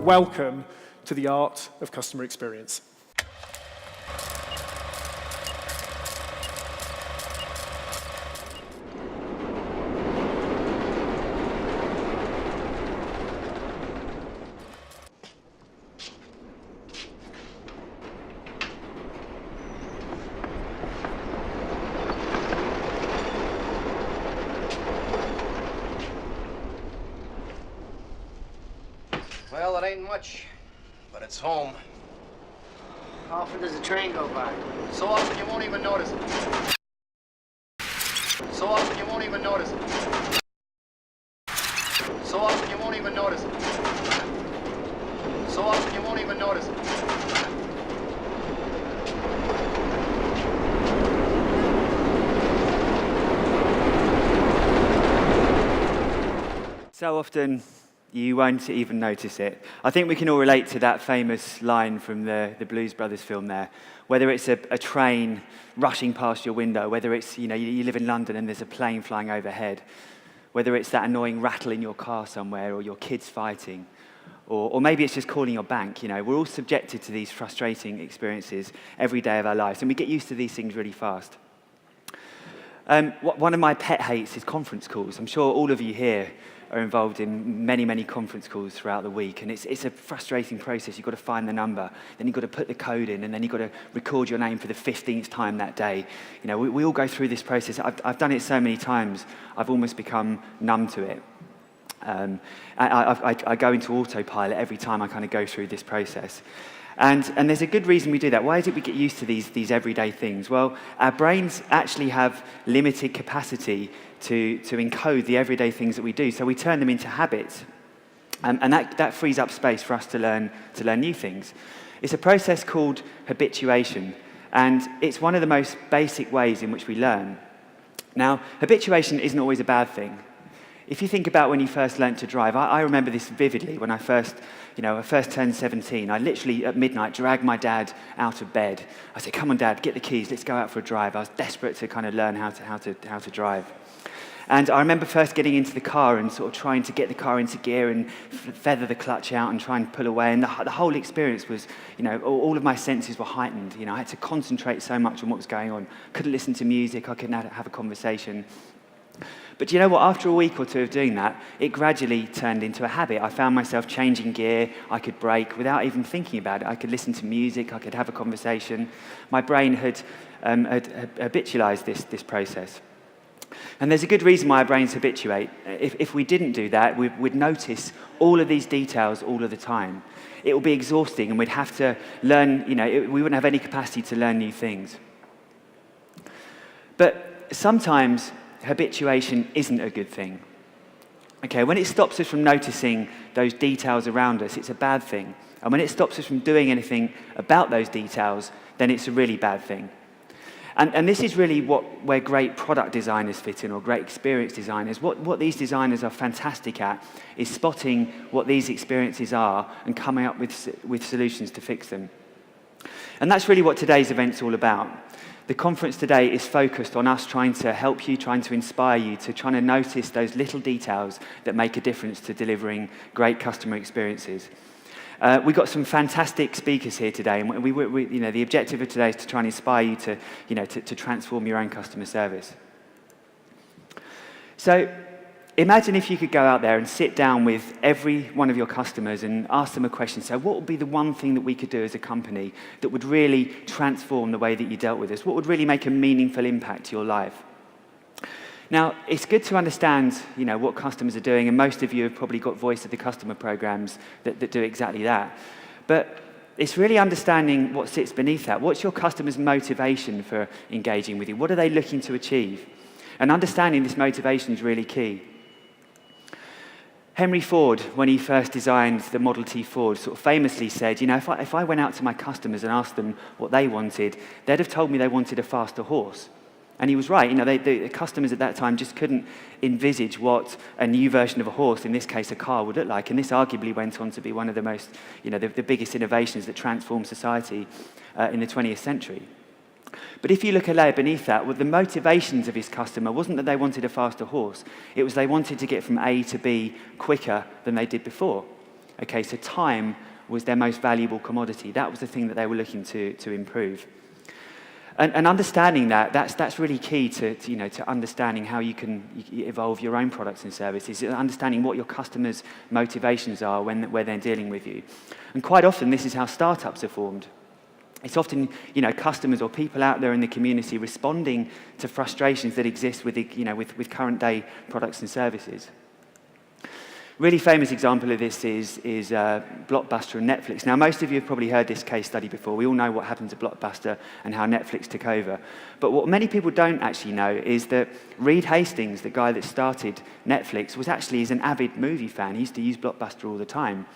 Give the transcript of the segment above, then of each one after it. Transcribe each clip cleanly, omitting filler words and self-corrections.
welcome to the art of customer experience. Well, it ain't much, but it's home. How often does the train go by? So often you won't even notice it. So often you won't even notice it. So often you won't even notice it. So often you won't even notice it. So often you won't even notice it. I think we can all relate to that famous line from the Blues Brothers film there. Whether it's a train rushing past your window, whether it's, you live in London and there's a plane flying overhead, whether it's that annoying rattle in your car somewhere or your kids fighting, or maybe it's just calling your bank. We're all subjected to these frustrating experiences every day of our lives, and we get used to these things really fast. One of my pet hates is conference calls. I'm sure all of you here are involved in many, many conference calls throughout the week, and it's a frustrating process. You've got to find the number, then you've got to put the code in, and then you've got to record your name for the 15th time that day. We all go through this process. I've done it so many times, I've almost become numb to it. I go into autopilot every time I kind of go through this process. And there's a good reason we do that. Why is it we get used to these everyday things? Well, our brains actually have limited capacity to encode the everyday things that we do, so we turn them into habits. And that frees up space for us to learn new things. It's a process called habituation, and it's one of the most basic ways in which we learn. Now, habituation isn't always a bad thing. If you think about when you first learnt to drive, I remember this vividly when I first turned 17. I literally, at midnight, dragged my dad out of bed. I said, "Come on, Dad, get the keys, let's go out for a drive." I was desperate to kind of learn how to drive. And I remember first getting into the car and sort of trying to get the car into gear and feather the clutch out and try and pull away. And the whole experience was, all of my senses were heightened. I had to concentrate so much on what was going on. Couldn't listen to music, I couldn't have a conversation. But you know what? After a week or two of doing that, it gradually turned into a habit. I found myself changing gear. I could brake without even thinking about it. I could listen to music. I could have a conversation. My brain had habitualized this process. And there's a good reason why our brains habituate. If we didn't do that, we'd notice all of these details all of the time. It would be exhausting, and we'd have to learn, we wouldn't have any capacity to learn new things. But sometimes habituation isn't a good thing. Okay, when it stops us from noticing those details around us, it's a bad thing. And when it stops us from doing anything about those details, then it's a really bad thing. And this is really where great product designers fit in, or great experience designers. What these designers are fantastic at is spotting what these experiences are and coming up with solutions to fix them. And that's really what today's event's all about. The conference today is focused on us trying to help you, trying to inspire you, to trying to notice those little details that make a difference to delivering great customer experiences. We've got some fantastic speakers here today, and the objective of today is to try and inspire you to transform your own customer service. So imagine if you could go out there and sit down with every one of your customers and ask them a question. So what would be the one thing that we could do as a company that would really transform the way that you dealt with us? What would really make a meaningful impact to your life? Now, it's good to understand, what customers are doing, and most of you have probably got voice of the customer programs that do exactly that. But it's really understanding what sits beneath that. What's your customer's motivation for engaging with you? What are they looking to achieve? And understanding this motivation is really key. Henry Ford, when he first designed the Model T Ford, sort of famously said, if I went out to my customers and asked them what they wanted, they'd have told me they wanted a faster horse. And he was right. The customers at that time just couldn't envisage what a new version of a horse, in this case a car, would look like. And this arguably went on to be one of the most, the biggest innovations that transformed society in the 20th century. But if you look a layer beneath that, the motivations of his customer wasn't that they wanted a faster horse. It was they wanted to get from A to B quicker than they did before. Okay, so time was their most valuable commodity. That was the thing that they were looking to improve. And understanding that's really key to understanding how you can evolve your own products and services, understanding what your customers' motivations are when they're dealing with you. And quite often, this is how startups are formed. It's often, customers or people out there in the community responding to frustrations that exist with current day products and services. Really famous example of this is Blockbuster and Netflix. Now, most of you have probably heard this case study before. We all know what happened to Blockbuster and how Netflix took over. But what many people don't actually know is that Reed Hastings, the guy that started Netflix, is an avid movie fan. He used to use Blockbuster all the time.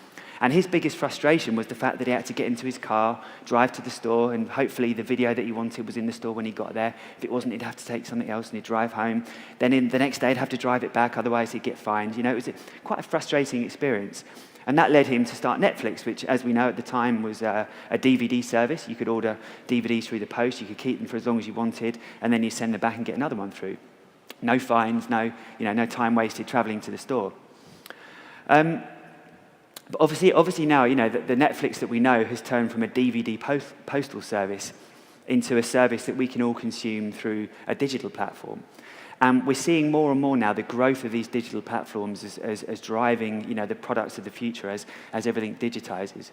And his biggest frustration was the fact that he had to get into his car, drive to the store, and hopefully the video that he wanted was in the store when he got there. If it wasn't, he'd have to take something else and he'd drive home. Then the next day, he'd have to drive it back, otherwise he'd get fined. It was quite a frustrating experience. And that led him to start Netflix, which, as we know at the time, was a DVD service. You could order DVDs through the post, you could keep them for as long as you wanted, and then you send them back and get another one through. No fines, no time wasted traveling to the store. But obviously now, the Netflix that we know has turned from a DVD postal service into a service that we can all consume through a digital platform. And we're seeing more and more now the growth of these digital platforms as driving, the products of the future as everything digitizes.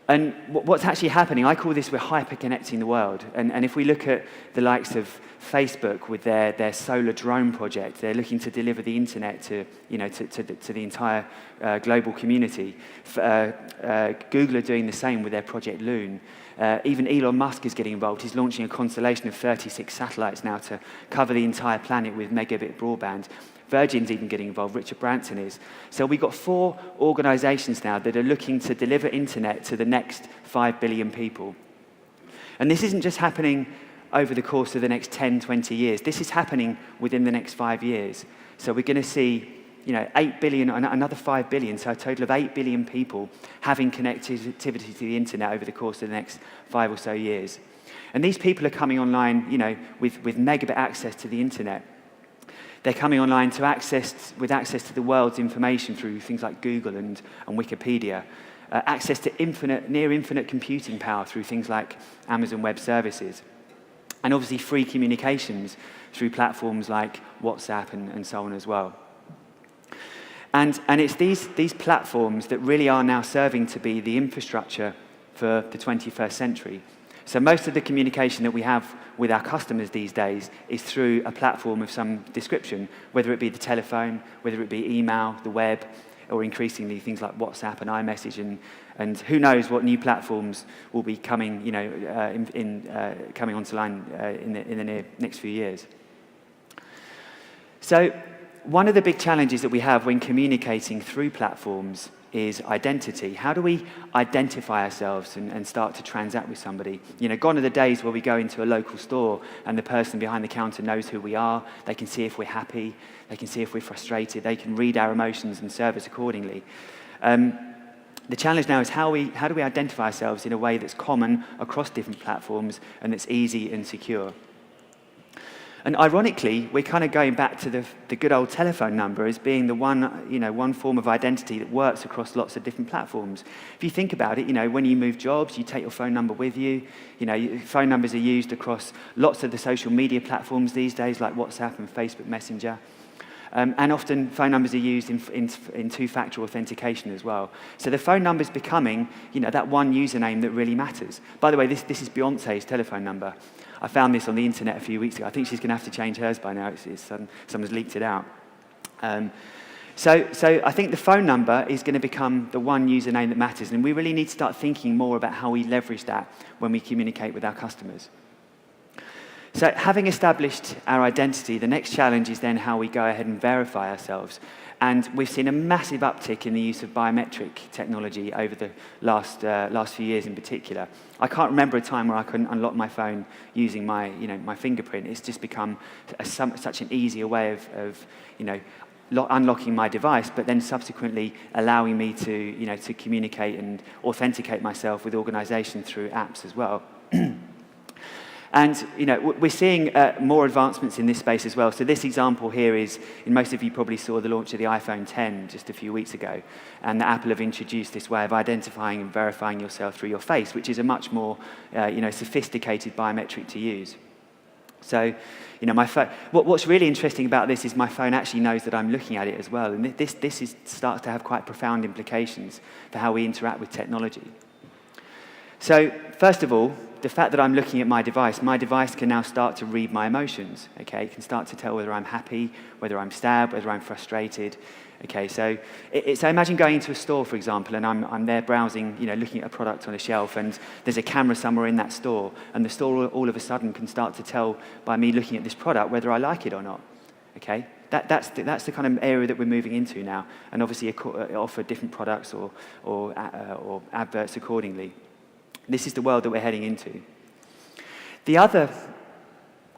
And what's actually happening, I call this, we're hyper-connecting the world. And if we look at the likes of Facebook with their solar drone project, they're looking to deliver the internet to the entire global community. Google are doing the same with their Project Loon. Even Elon Musk is getting involved. He's launching a constellation of 36 satellites now to cover the entire planet with megabit broadband. Virgin's even getting involved, Richard Branson is. So we've got 4 organizations now that are looking to deliver internet to the next 5 billion people. And this isn't just happening over the course of the next 10, 20 years. This is happening within the next 5 years. So we're going to see 8 billion, another 5 billion, so a total of 8 billion people having connectivity to the internet over the course of the next 5 or so years. And these people are coming online, with megabit access to the internet. They're coming online with access to the world's information through things like Google and Wikipedia, access to near infinite computing power through things like Amazon Web Services, and obviously free communications through platforms like WhatsApp and so on as well. And it's these platforms that really are now serving to be the infrastructure for the 21st century. So most of the communication that we have with our customers these days is through a platform of some description, whether it be the telephone, whether it be email, the web, or increasingly things like WhatsApp and iMessage, and who knows what new platforms will be coming, coming onto line in the next few years. So one of the big challenges that we have when communicating through platforms is identity. How do we identify ourselves and start to transact with somebody? Gone are the days where we go into a local store and the person behind the counter knows who we are. They can see if we're happy. They can see if we're frustrated. They can read our emotions and serve us accordingly. The challenge now is how do we identify ourselves in a way that's common across different platforms and that's easy and secure? And ironically, we're kind of going back to the good old telephone number as being the one form of identity that works across lots of different platforms. If you think about it, when you move jobs, you take your phone number with you. Phone numbers are used across lots of the social media platforms these days, like WhatsApp and Facebook Messenger. And often phone numbers are used in two-factor authentication as well. So the phone number is becoming, that one username that really matters. By the way, this is Beyonce's telephone number. I found this on the internet a few weeks ago. I think she's going to have to change hers by now. Someone's leaked it out. So I think the phone number is going to become the one username that matters, and we really need to start thinking more about how we leverage that when we communicate with our customers. So having established our identity, the next challenge is then how we go ahead and verify ourselves. And we've seen a massive uptick in the use of biometric technology over the last few years in particular. I can't remember a time where I couldn't unlock my phone using my fingerprint. It's just become such an easier way of unlocking my device, but then subsequently allowing me to communicate and authenticate myself with organizations through apps as well. And we're seeing more advancements in this space as well. So this example here is, and most of you probably saw the launch of the iPhone 10 just a few weeks ago, and Apple have introduced this way of identifying and verifying yourself through your face, which is a much more sophisticated biometric to use. So, my phone. What's really interesting about this is my phone actually knows that I'm looking at it as well, and this starts to have quite profound implications for how we interact with technology. So, first of all, the fact that I'm looking at my device can now start to read my emotions, okay? It can start to tell whether I'm happy, whether I'm sad, whether I'm frustrated, okay? So imagine going into a store, for example, and I'm there browsing, looking at a product on a shelf, and there's a camera somewhere in that store, and the store all of a sudden can start to tell by me looking at this product whether I like it or not, okay? That's the kind of area that we're moving into now, and obviously offer different products or adverts accordingly. This is the world that we're heading into. The other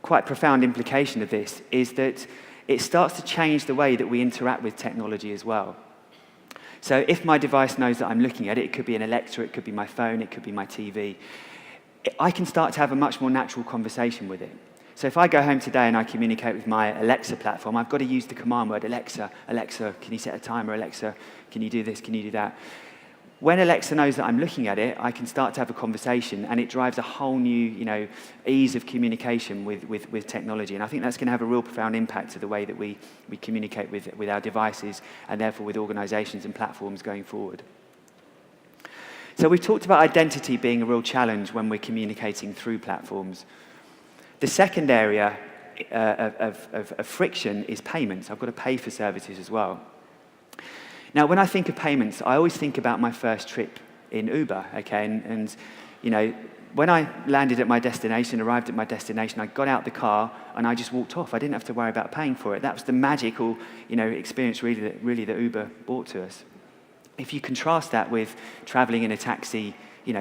quite profound implication of this is that it starts to change the way that we interact with technology as well. So if my device knows that I'm looking at it, it could be an Alexa, it could be my phone, it could be my TV, I can start to have a much more natural conversation with it. So if I go home today and I communicate with my Alexa platform, I've got to use the command word, Alexa, can you set a timer? Alexa, can you do this? Can you do that? When Alexa knows that I'm looking at it, I can start to have a conversation, and it drives a whole new, ease of communication with technology. And I think that's going to have a real profound impact to the way that we communicate with our devices, and therefore with organizations and platforms going forward. So we've talked about identity being a real challenge when we're communicating through platforms. The second area of friction is payments. I've got to pay for services as well. Now, when I think of payments, I always think about my first trip in Uber, okay? And when I landed at my destination, arrived at my destination, I got out the car and I just walked off. I didn't have to worry about paying for it. That was the magical, experience really that Uber brought to us. If you contrast that with traveling in a taxi,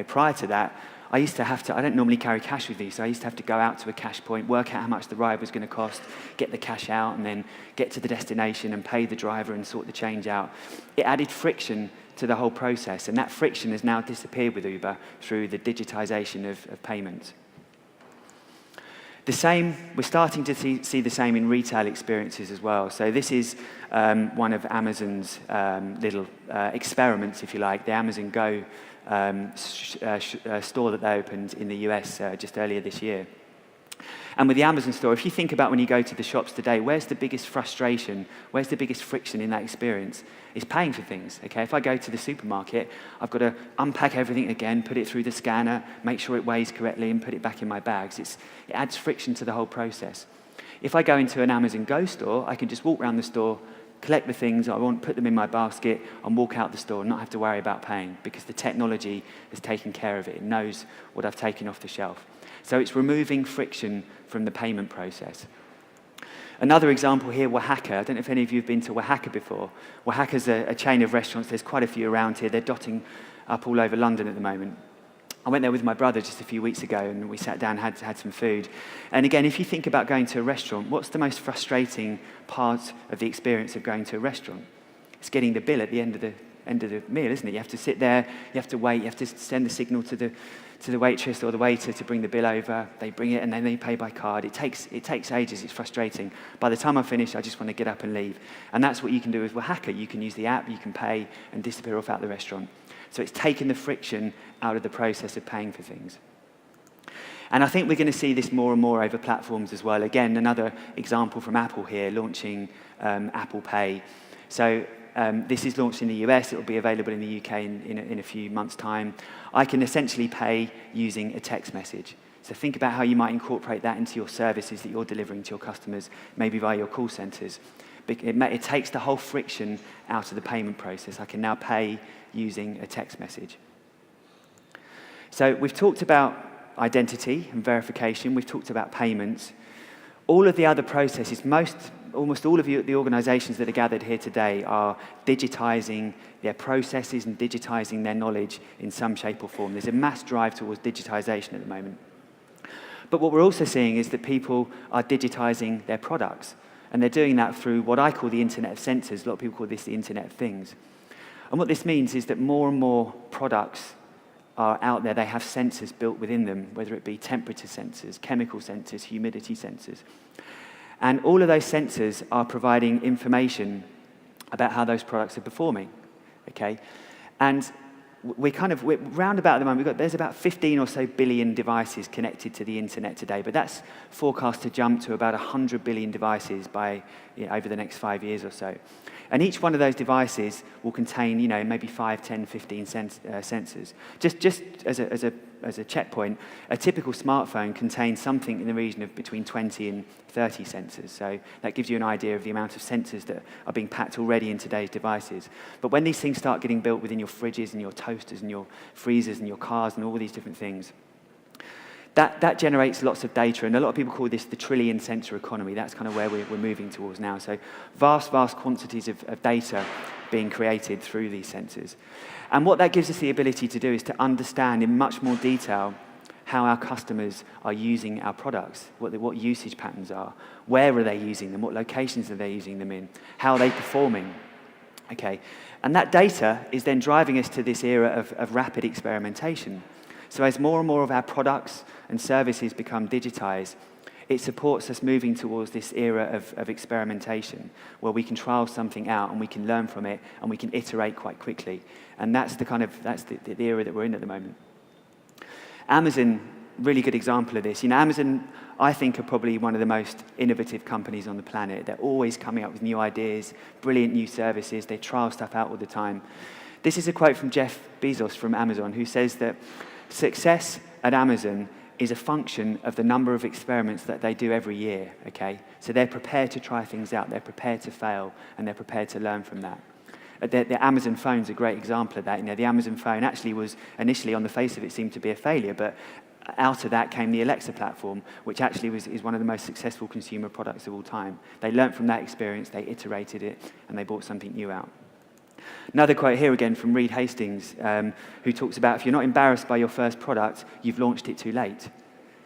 prior to that, I don't normally carry cash with me, so I used to have to go out to a cash point, work out how much the ride was going to cost, get the cash out, and then get to the destination and pay the driver and sort the change out. It added friction to the whole process, and that friction has now disappeared with Uber through the digitization of payments. We're starting to see the same in retail experiences as well. So this is one of Amazon's little experiments, if you like, the Amazon Go store that they opened in the US just earlier this year. And with the Amazon store, if you think about when you go to the shops today, where's the biggest frustration, where's the biggest friction in that experience? It's paying for things, okay? If I go to the supermarket, I've got to unpack everything again, put it through the scanner, make sure it weighs correctly, and put it back in my bags. It adds friction to the whole process. If I go into an Amazon Go store, I can just walk around the store, collect the things I want, put them in my basket, and walk out the store and not have to worry about paying, because the technology has taken care of it. It knows what I've taken off the shelf. So it's removing friction from the payment process. Another example here, Oaxaca. I don't know if any of you have been to Oaxaca before. Oaxaca's a chain of restaurants. There's quite a few around here. They're dotting up all over London at the moment. I went there with my brother just a few weeks ago, and we sat down and had some food. And again, if you think about going to a restaurant, what's the most frustrating part of the experience of going to a restaurant? It's getting the bill at the end of the meal, isn't it? You have to sit there, you have to wait, you have to send the signal to the waitress or the waiter to bring the bill over. They bring it and then they pay by card. It takes ages. It's frustrating. By the time I finish, I just want to get up and leave. And that's what you can do with Oaxaca. You can use the app, you can pay and disappear off out the restaurant. So it's taken the friction out of the process of paying for things. And I think we're going to see this more and more over platforms as well. Again, another example from Apple here, launching Apple Pay. So this is launched in the US. It will be available in the UK in a few months' time. I can essentially pay using a text message. So think about how you might incorporate that into your services that you're delivering to your customers, maybe via your call centers. It takes the whole friction out of the payment process. I can now pay using a text message. So we've talked about identity and verification. We've talked about payments. All of the other processes, almost all of the organizations that are gathered here today are digitizing their processes and digitizing their knowledge in some shape or form. There's a mass drive towards digitization at the moment. But what we're also seeing is that people are digitizing their products. And they're doing that through what I call the Internet of Sensors. A lot of people call this the Internet of Things. And what this means is that more and more products are out there, they have sensors built within them, whether it be temperature sensors, chemical sensors, humidity sensors. And all of those sensors are providing information about how those products are performing, okay? And we're round about at the moment, there's about 15 or so billion devices connected to the internet today, but that's forecast to jump to about 100 billion devices by, over the next 5 years or so. And each one of those devices will contain, maybe 5, 10, 15 sensors. Just as a checkpoint, a typical smartphone contains something in the region of between 20 and 30 sensors. So that gives you an idea of the amount of sensors that are being packed already in today's devices. But when these things start getting built within your fridges and your toasters and your freezers and your cars and all these different things, that generates lots of data, and a lot of people call this the trillion sensor economy. That's kind of where we're moving towards now. So vast quantities of data being created through these sensors. And what that gives us the ability to do is to understand in much more detail how our customers are using our products, what usage patterns are, where are they using them, what locations are they using them in, how are they performing, okay? And that data is then driving us to this era of rapid experimentation. So as more and more of our products and services become digitized, it supports us moving towards this era of experimentation, where we can trial something out and we can learn from it and we can iterate quite quickly. And that's the era that we're in at the moment. Amazon, really good example of this. Amazon, I think, are probably one of the most innovative companies on the planet. They're always coming up with new ideas, brilliant new services. They trial stuff out all the time. This is a quote from Jeff Bezos from Amazon, who says that success at Amazon is a function of the number of experiments that they do every year, okay? So they're prepared to try things out, they're prepared to fail, and they're prepared to learn from that. The Amazon phone's a great example of that. The Amazon phone actually was initially, on the face of it, seemed to be a failure, but out of that came the Alexa platform, which actually is one of the most successful consumer products of all time. They learned from that experience, they iterated it, and they brought something new out. Another quote here again from Reed Hastings, who talks about, if you're not embarrassed by your first product, you've launched it too late.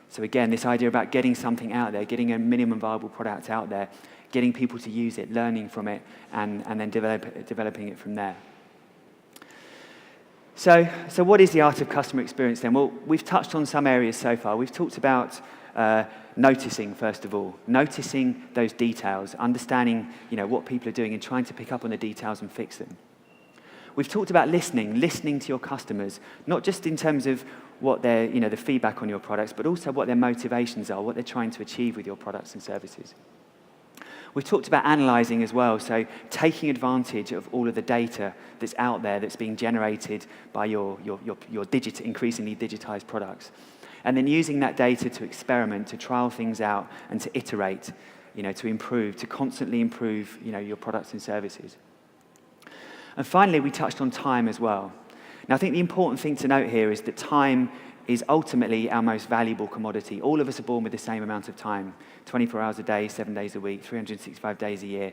So again, this idea about getting something out there, getting a minimum viable product out there, getting people to use it, learning from it, and then developing it from there. So what is the art of customer experience then? Well, we've touched on some areas so far. We've talked about noticing, first of all, noticing those details, understanding what people are doing and trying to pick up on the details and fix them. We've talked about listening to your customers, not just in terms of what their, the feedback on your products, but also what their motivations are, what they're trying to achieve with your products and services. We've talked about analyzing as well, so taking advantage of all of the data that's out there that's being generated by your increasingly digitized products. And then using that data to experiment, to trial things out, and to iterate, to improve, to constantly improve, your products and services. And finally, we touched on time as well. Now, I think the important thing to note here is that time is ultimately our most valuable commodity. All of us are born with the same amount of time, 24 hours a day, 7 days a week, 365 days a year.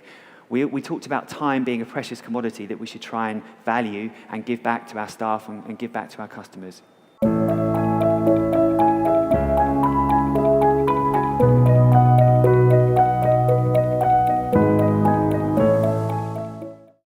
We talked about time being a precious commodity that we should try and value and give back to our staff and give back to our customers.